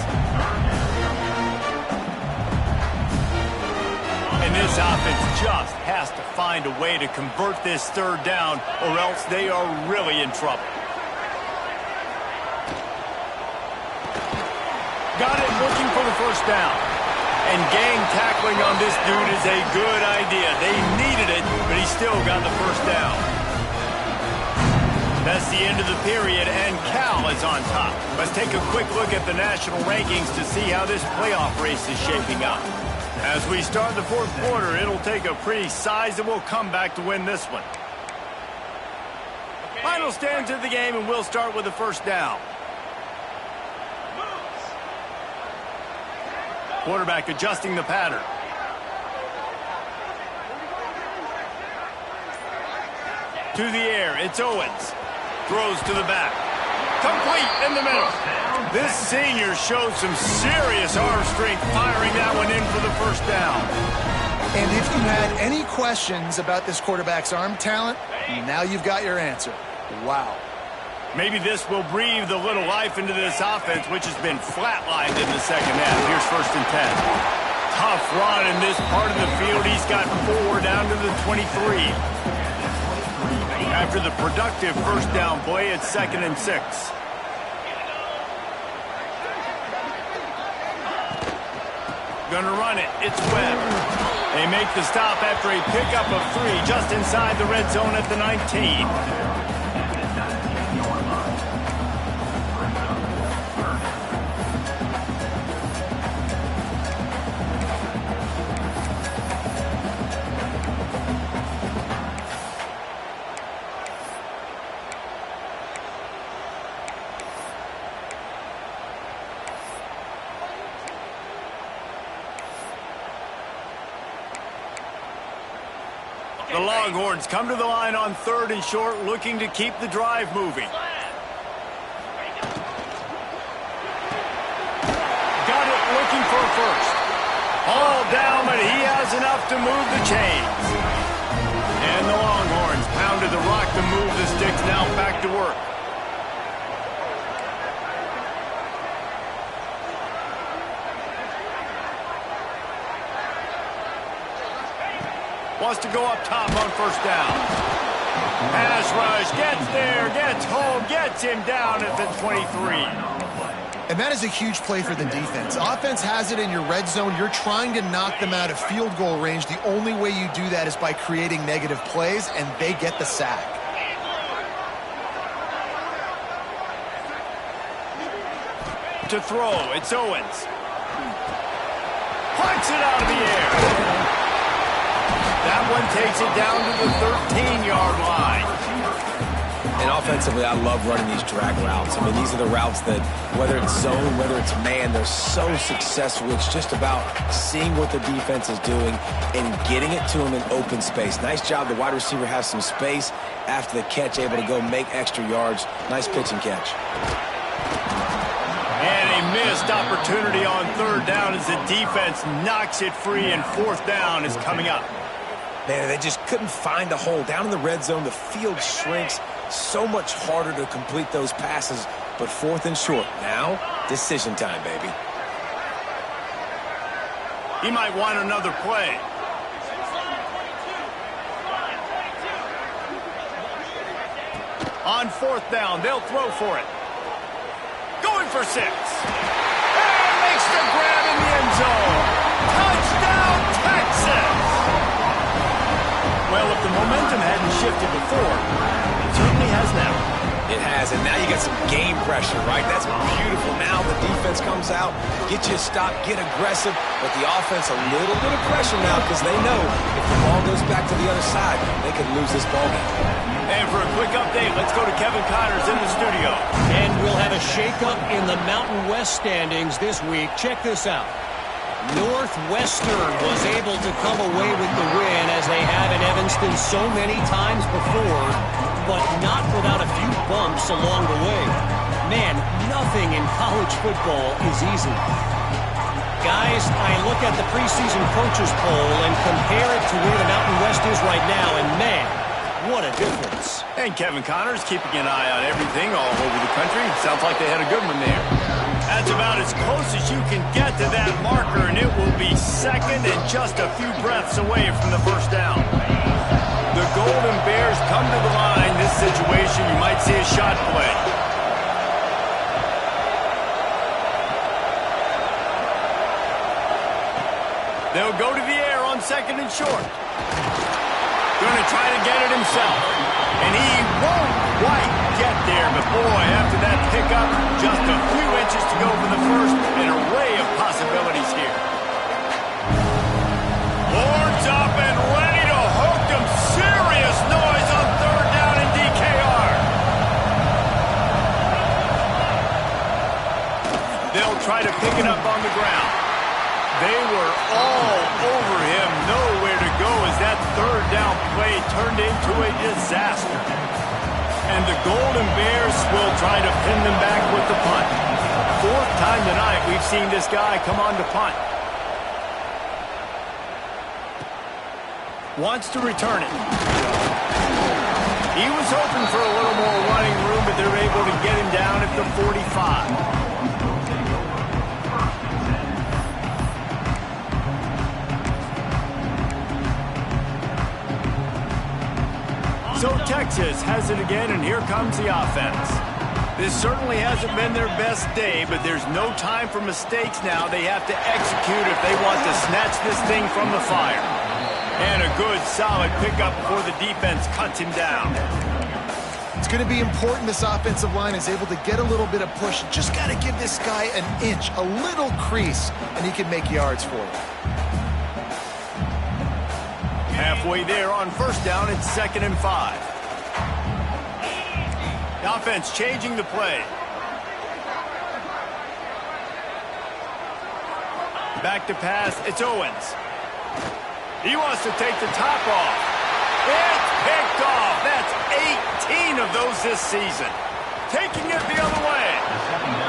And this offense just has to find a way to convert this third down, or else they are really in trouble. Got it, looking for the first down. And gang tackling on this dude is a good idea. They needed it, but he still got the first down. That's the end of the period, and Cal is on top. Let's take a quick look at the national rankings to see how this playoff race is shaping up. As we start the fourth quarter, it'll take a pretty sizable comeback to win this one. Final stands of the game, and we'll start with the first down. Quarterback adjusting the pattern. To the air, it's Owens. Throws to the back. Complete in the middle. This senior showed some serious arm strength firing that one in for the first down. And if you had any questions about this quarterback's arm talent, now you've got your answer. Wow. Maybe this will breathe a little life into this offense, which has been flatlined in the second half. Here's 1st and 10. Tough run in this part of the field. He's got 4 down to the 23. After the productive first down play, it's 2nd and 6. Gonna run it. It's Webb. They make the stop after a pickup of 3 just inside the red zone at the 19. The Longhorns come to the line on 3rd and short, looking to keep the drive moving. Got it, looking for a first. All down, but he has enough to move the chains. And the Longhorns pounded the rock to move the sticks, now back to work. Wants to go up top on first down. Pass rush, gets there, gets home, gets him down at the 23. And that is a huge play for the defense. Offense has it in your red zone. You're trying to knock them out of field goal range. The only way you do that is by creating negative plays, and they get the sack. To throw, it's Owens. Punts it out of the air. That one takes it down to the 13-yard line. And offensively, I love running these drag routes. I mean, these are the routes that, whether it's zone, whether it's man, they're so successful. It's just about seeing what the defense is doing and getting it to them in open space. Nice job. The wide receiver has some space after the catch, able to go make extra yards. Nice pitch and catch. And a missed opportunity on third down as the defense knocks it free, and fourth down is coming up. Man, they just couldn't find a hole. Down in the red zone, the field shrinks. So much harder to complete those passes, but fourth and short. Now, decision time, baby. He might want another play. On fourth down, they'll throw for it. Going for 6. And makes the grab in the end zone. Touchdown, Texas! Well, if the momentum hadn't shifted before, it certainly has now. It has, and now you got some game pressure, right? That's beautiful. Now the defense comes out, get you a stop, get aggressive, but the offense a little bit of pressure now because they know if the ball goes back to the other side, they could lose this ball game. And for a quick update, let's go to Kevin Connors in the studio. And we'll have a shakeup in the Mountain West standings this week. Check this out. Northwestern was able to come away with the win as they have in Evanston so many times before, but not without a few bumps along the way. Man, nothing in college football is easy. Guys, I look at the preseason coaches poll and compare it to where the Mountain West is right now, and man, what a difference. And Kevin Connors keeping an eye on everything all over the country. Sounds like they had a good one there. That's about as close as you can get to that marker, and it will be second and just a few breaths away from the first down. The Golden Bears come to the line. This situation, you might see a shot play. They'll go to the air on second and short. Going to try to get it himself. And he won't quite get there. But boy, after that pickup, just a few inches to go for the first. An array of possibilities here. Horns up and ready to hook them. Serious noise on third down in DKR. They'll try to pick it up on the ground. They were all over him, nowhere to go as that third down play turned into a disaster. And the Golden Bears will try to pin them back with the punt. Fourth time tonight we've seen this guy come on to punt. Wants to return it. He was hoping for a little more running room, but they're able to get him down at the 45. So Texas has it again, and here comes the offense. This certainly hasn't been their best day, but there's no time for mistakes now. They have to execute if they want to snatch this thing from the fire. And a good, solid pickup before the defense cuts him down. It's going to be important this offensive line is able to get a little bit of push. Just got to give this guy an inch, a little crease, and he can make yards for you. Halfway there on first down, it's 2nd and 5. The offense changing the play. Back to pass, it's Owens. He wants to take the top off. It's picked off. That's 18 of those this season. Taking it the other way.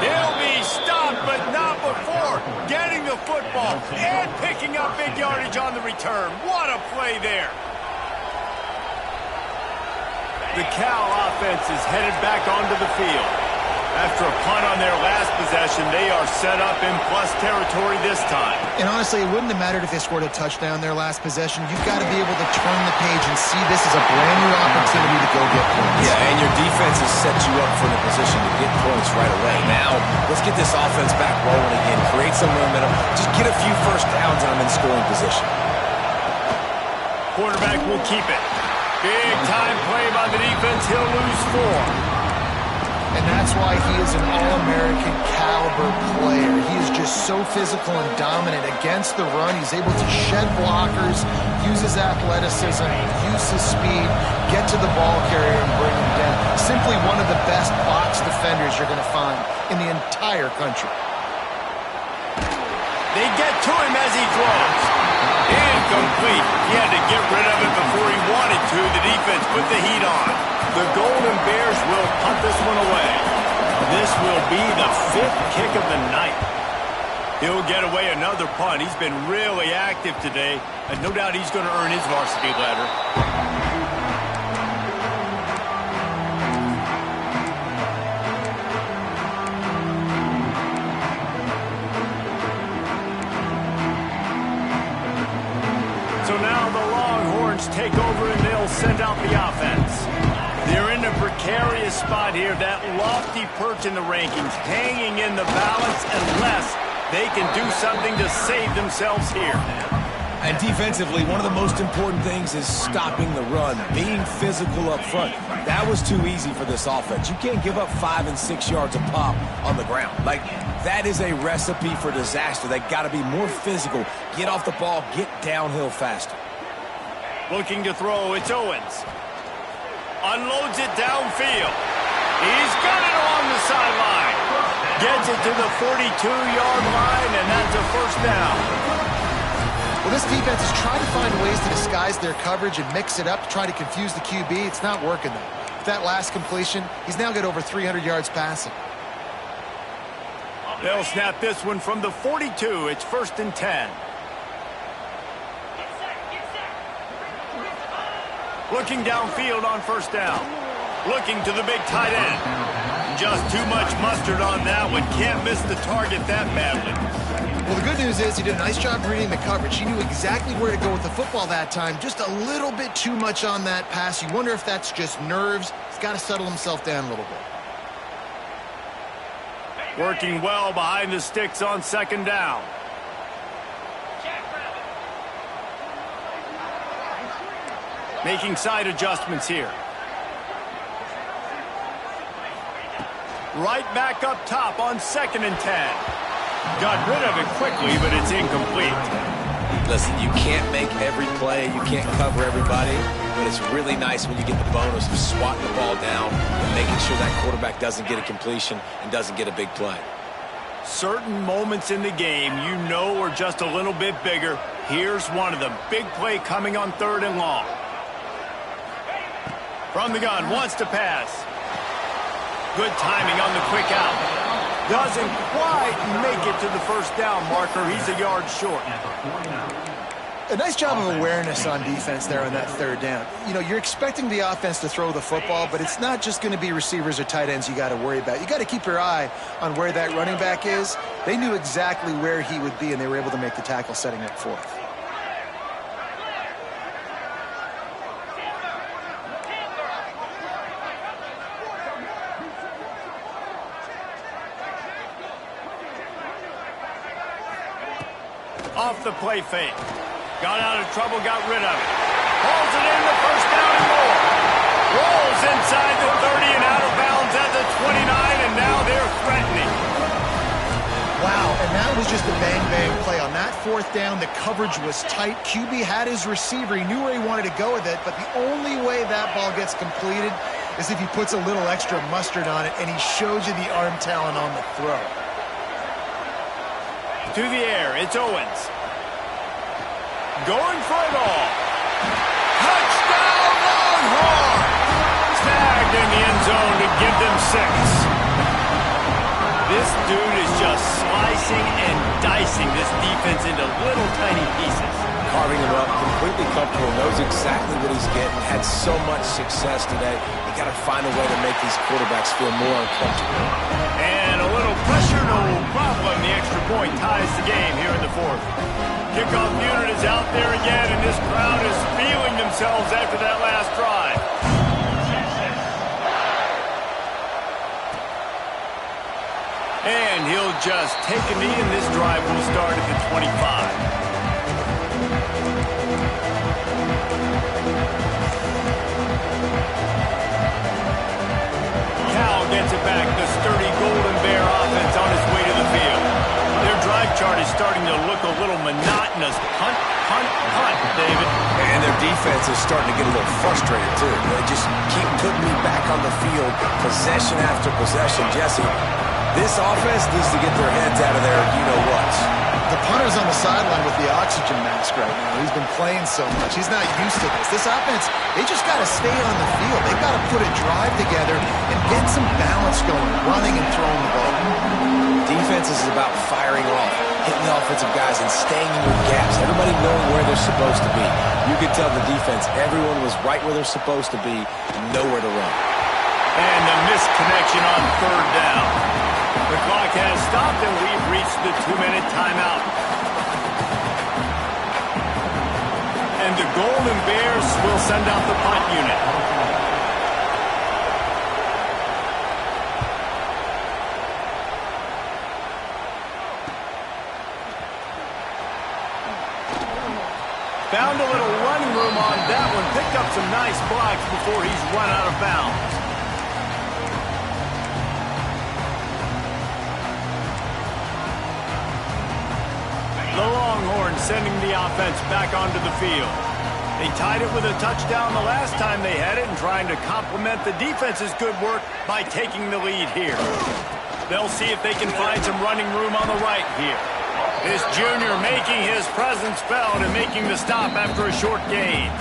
He'll be stopped, but not before getting the football and picking up big yardage on the return. What a play there. The Cal offense is headed back onto the field. After a punt on their last possession, they are set up in plus territory this time. And honestly, it wouldn't have mattered if they scored a touchdown their last possession. You've got to be able to turn the page and see this as a brand new opportunity to go get points. Yeah, and your defense has set you up for the position to get points right away. Now, let's get this offense back rolling again, create some momentum, just get a few first downs and I'm in scoring position. Quarterback will keep it. Big time play by the defense. He'll lose 4. And that's why he is an All-American caliber player. He is just so physical and dominant against the run. He's able to shed blockers, use his athleticism, use his speed, get to the ball carrier and bring him down. Simply one of the best box defenders you're going to find in the entire country. They get to him as he throws. Incomplete. He had to get rid of it before he wanted to. The defense put the heat on. The Golden Bears will punt this one away. This will be the 5th kick of the night. He'll get away another punt. He's been really active today, and no doubt he's going to earn his varsity ladder. So now the Longhorns take over and they'll send out the offense. They're in a precarious spot here, that lofty perch in the rankings, hanging in the balance unless they can do something to save themselves here. And defensively, one of the most important things is stopping the run, being physical up front. That was too easy for this offense. You can't give up 5 and 6 yards a pop on the ground. Like, that is a recipe for disaster. They got to be more physical, get off the ball, get downhill faster. Looking to throw, it's Owens. Unloads it downfield. He's got it along the sideline. Gets it to the 42-yard line, and that's a first down. Well, this defense is trying to find ways to disguise their coverage and mix it up to try to confuse the QB. It's not working, though. With that last completion, he's now got over 300 yards passing. They'll snap this one from the 42. It's 1st and 10. Looking downfield on first down. Looking to the big tight end. Just too much mustard on that one. Can't miss the target that badly. Well, the good news is he did a nice job reading the coverage. He knew exactly where to go with the football that time. Just a little bit too much on that pass. You wonder if that's just nerves. He's got to settle himself down a little bit. Working well behind the sticks on 2nd down. Making side adjustments here. Right back up top on 2nd and 10. Got rid of it quickly, but it's incomplete. Listen, you can't make every play, you can't cover everybody, but it's really nice when you get the bonus of swatting the ball down and making sure that quarterback doesn't get a completion and doesn't get a big play. Certain moments in the game you know are just a little bit bigger. Here's one of them. Big play coming on 3rd and long. From the gun, wants to pass. Good timing on the quick out. Doesn't quite make it to the first down marker. He's a yard short. A nice job of awareness on defense there on that 3rd down. You know, you're expecting the offense to throw the football, but it's not just going to be receivers or tight ends you got to worry about. You got to keep your eye on where that running back is. They knew exactly where he would be, and they were able to make the tackle setting up 4th. Off the play fake. Got out of trouble, got rid of it. Pulls it in the 1st down and more. Rolls inside the 30 and out of bounds at the 29, and now they're threatening. Wow, and that was just a bang-bang play. On that 4th down, the coverage was tight. QB had his receiver. He knew where he wanted to go with it, but the only way that ball gets completed is if he puts a little extra mustard on it, and he shows you the arm talent on the throw. To the air, it's Owens. Going for it all. Touchdown, Longhorn! Snagged in the end zone to give them 6. This dude is just slicing and dicing this defense into little tiny pieces. Carving him up, completely comfortable, knows exactly what he's getting, had so much success today. You got to find a way to make these quarterbacks feel more uncomfortable. And a little pressure, no problem. The extra point ties the game here in the 4th. Kickoff unit is out there again, and this crowd is feeling themselves after that last drive. And he'll just take a knee, and this drive will start at the 25. Cal gets it back the sturdy Golden Bear offense on its way to the field. Their drive chart is starting to look a little monotonous. Punt, punt, punt, David. And their defense is starting to get a little frustrated, too. They just keep putting me back on the field, possession after possession. Jesse, this offense needs to get their heads out of their you-know-whats. The punter's on the sideline with the oxygen mask right now. He's been playing so much. He's not used to this. This offense, they just got to stay on the field. They've got to put a drive together and get some balance going, running and throwing the ball. Defense is about firing off, hitting the offensive guys, and staying in your gaps. Everybody knowing where they're supposed to be. You could tell the defense, everyone was right where they're supposed to be, nowhere to run. And the misconnection on third down. The clock has stopped, and we've reached the 2-minute timeout. And the Golden Bears will send out the punt unit. Found a little running room on that one. Picked up some nice blocks before he's run out of bounds. The Longhorns sending the offense back onto the field. They tied it with a touchdown the last time they had it and trying to complement the defense's good work by taking the lead here. They'll see if they can find some running room on the right here. This junior making his presence felt and making the stop after a short gain.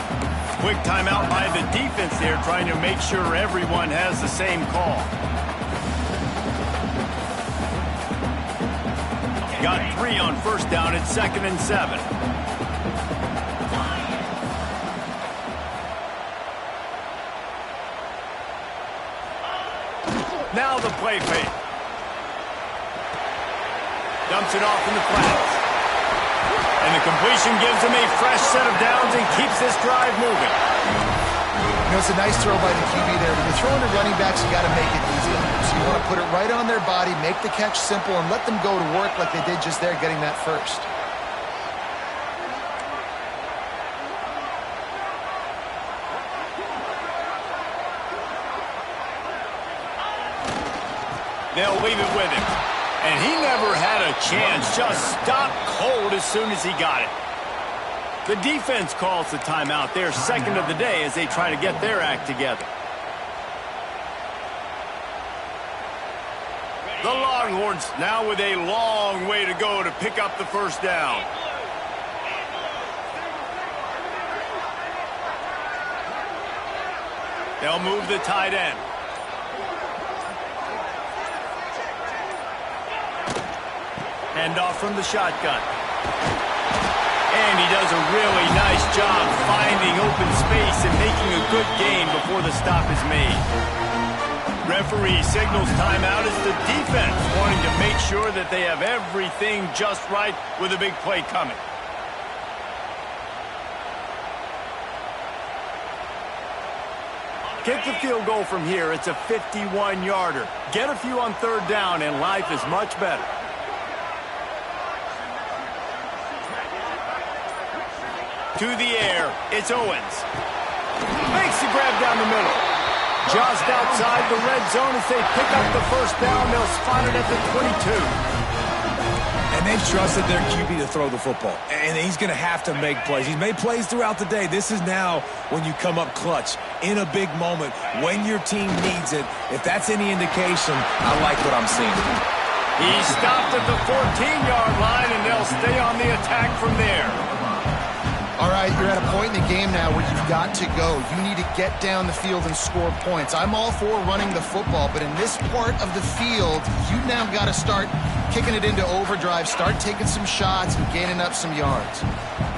Quick timeout by the defense there, trying to make sure everyone has the same call. Got 3 on first down at 2nd and 7. Now the play fake. Dumps it off in the flats. And the completion gives him a fresh set of downs and keeps this drive moving. You know, it's a nice throw by the QB there. When you're throwing to running backs, you got to make it easy. So you want to put it right on their body, make the catch simple, and let them go to work like they did just there, getting that first. They'll leave it with him. And he never had a chance. Just stopped cold as soon as he got it. The defense calls the timeout. Their second of the day as they try to get their act together. The Longhorns now with a long way to go to pick up the first down. They'll move the tight end. Hand off from the shotgun. And he does a really nice job finding open space and making a good gain before the stop is made. Referee signals timeout as the defense wanting to make sure that they have everything just right with a big play coming. Kick the field goal from here. It's a 51-yarder. Get a few on third down and life is much better. To the air, it's Owens. Makes the grab down the middle. Just outside the red zone as they pick up the first down. They'll spot it at the 22. And they've trusted their QB to throw the football. And he's going to have to make plays. He's made plays throughout the day. This is now when you come up clutch in a big moment when your team needs it. If that's any indication, I like what I'm seeing. He stopped at the 14-yard line, and they'll stay on the attack from there. All right, you're at a point in the game now where you've got to go. You need to get down the field and score points. I'm all for running the football, but in this part of the field, you now got to start kicking it into overdrive, start taking some shots and gaining up some yards.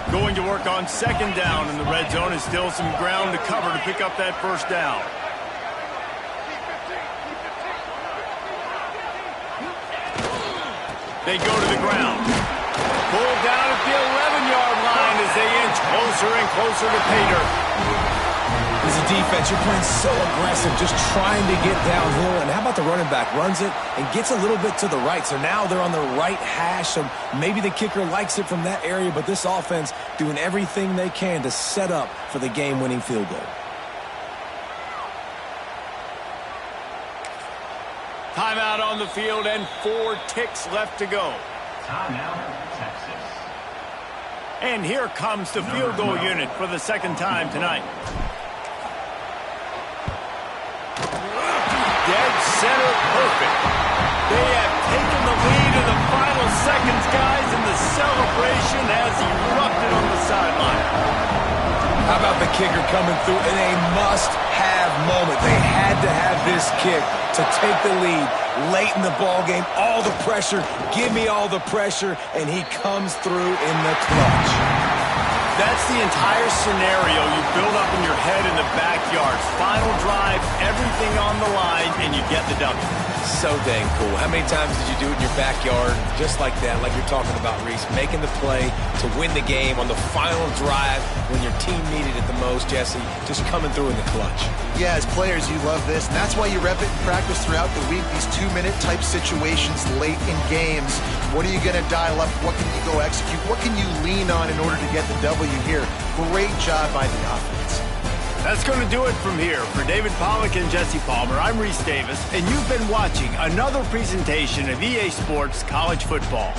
Going to work on second down in the red zone is still some ground to cover to pick up that first down. They go to the ground. Pulled down at the 11-yard line as they inch closer and closer to pay dirt. As a defense, you're playing so aggressive, just trying to get downhill. And how about the running back? Runs it and gets a little bit to the right. So now they're on the right hash. So maybe the kicker likes it from that area, but this offense doing everything they can to set up for the game-winning field goal. on the field and 4 ticks left to go. Timeout, Texas. And here comes the field goal unit for the second time tonight. Dead center, perfect. They have taken the lead in the final seconds, guys, and the celebration has erupted on the sideline. How about the kicker coming through in a must-have moment? They had to have this kick to take the lead late in the ball game. All the pressure, give me all the pressure, and he comes through in the clutch. That's the entire scenario you build up in your head in the backyard. Final drive, everything on the line, and you get the W. So dang cool. How many times did you do it in your backyard just like that, like you're talking about, Reese, making the play to win the game on the final drive when your team needed it the most, Jesse, just coming through in the clutch. Yeah, as players, you love this, and that's why you rep it in practice throughout the week, these 2-minute type situations late in games. What are you going to dial up? What can you go execute? What can you lean on in order to get the W here? Great job by the offense. That's going to do it from here. For David Pollack and Jesse Palmer, I'm Reese Davis, and you've been watching another presentation of EA Sports College Football.